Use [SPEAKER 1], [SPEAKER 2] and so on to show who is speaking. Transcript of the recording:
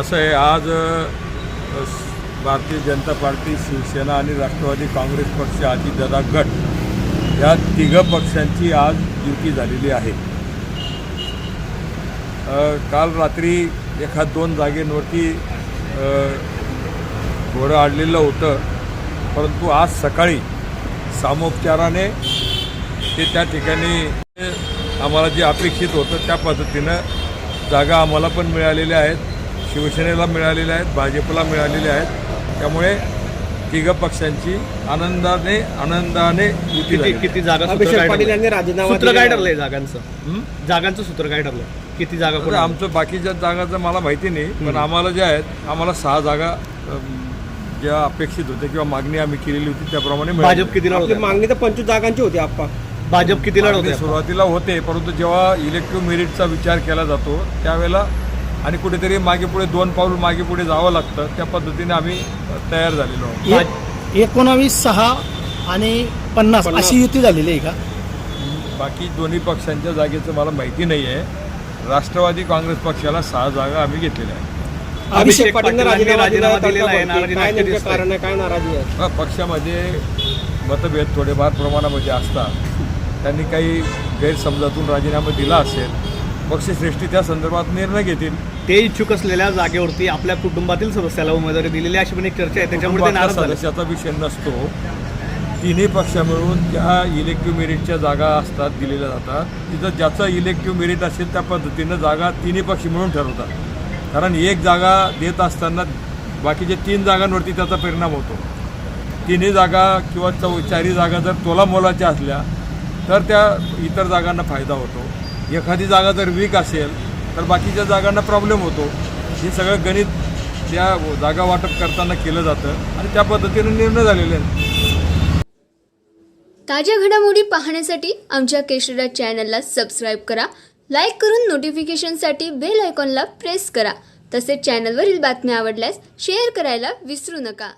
[SPEAKER 1] असं आहे, आज भारतीय जनता पार्टी, शिवसेना आणि राष्ट्रवादी काँग्रेस पक्ष, अजितदादा गट या तिघं पक्षांची आज युती झालेली आहे. काल रात्री एखाद दोन जागेंवरती घोडं आडलेलं होतं, परंतु आज सकाळी सामोपचाराने ते त्या ठिकाणी आम्हाला जे अपेक्षित होतं त्या पद्धतीनं जागा आम्हाला पण मिळालेल्या आहेत, शिवसेनेला मिळालेल्या आहेत, भाजपला मिळालेल्या आहेत. त्यामुळे तिघं पक्षांची आनंदाने युती झाली.
[SPEAKER 2] किती जागा
[SPEAKER 3] अभिषेक पाटील यांनी राजीनामा
[SPEAKER 2] सूत्र काय ठरलंय जागांचं सूत्र काय ठरलंय? किती जागा?
[SPEAKER 1] आमचं बाकीच्या जागाचं मला माहिती नाही, पण आम्हाला ज्या आहेत, आम्हाला 6 जागा ज्या अपेक्षित होत्या किंवा मागणी आम्ही केलेली होती त्याप्रमाणे
[SPEAKER 2] भाजप किती
[SPEAKER 3] आपली मागणी तर 25 जागांची होती. आप्पा
[SPEAKER 2] भाजप किती लढवते?
[SPEAKER 1] सुरुवातीला होते, परंतु जेव्हा इलेक्टिव्ह मेरिटचा विचार केला जातो त्यावेळेला आणि कुठेतरी मागे पुढे 2 पाऊल मागे पुढे जावं लागतं, त्या पद्धतीने आम्ही तयार झालेलो आहोत.
[SPEAKER 4] 19-6 आणि 50 अशी युती झालेली आहे का?
[SPEAKER 1] बाकी दोन्ही पक्षांच्या जागेचं मला माहिती नाही आहे. राष्ट्रवादी काँग्रेस पक्षाला 6 जागा आम्ही घेतलेल्या आहेत.
[SPEAKER 3] अभिषेक पाटील राजीनामा दिलेला आहे,
[SPEAKER 2] काय नेमकं
[SPEAKER 3] कारण आहे, काय नाराजी आहे?
[SPEAKER 1] पक्षामध्ये मतभेद थोडेफार प्रमाणामध्ये असतात. त्यांनी काही गैरसमजातून राजीनामा दिला असेल, पक्षश्रेष्ठी त्या संदर्भात निर्णय घेतील.
[SPEAKER 2] ते इच्छुक असलेल्या जागेवरती आपल्या कुटुंबातील सदस्याला उमेदवारी दिलेली अशी पण एक चर्चा आहे, त्याच्यामुळे ते नाराज झाले.
[SPEAKER 1] सदस्याचा विषय नसतो. तिन्ही पक्ष मिळून त्या इलेक्टिव्ह मेरिटच्या जागा असतात, दिलेल्या जातात. तिथं ज्याचं इलेक्टिव्ह मेरिट असेल त्या पद्धतीनं जागा तिन्ही पक्ष मिळून ठरवतात. कारण एक जागा देत असताना बाकीच्या 3 जागांवरती त्याचा परिणाम होतो. तिन्ही जागा किंवा 4ही जागा जर तोलामोलाच्या असल्या तर त्या इतर जागांना फायदा होतो. एखादी जागा जर वीक असेल तर बाकीच्या जागांना प्रॉब्लेम होतो. हे सगळं गणित त्या जागा वाटप करताना केलं जातं आणि त्या पद्धतीने निर्णय झालेले आहेत.
[SPEAKER 5] ताज्या घडामोडी पाहण्यासाठी आमच्या केशरी चॅनलला सबस्क्राईब करा, लाईक करून नोटिफिकेशनसाठी बेल आयकॉनला प्रेस करा. तसेच चॅनलवरील बातम्या आवडल्यास शेअर करायला विसरू नका.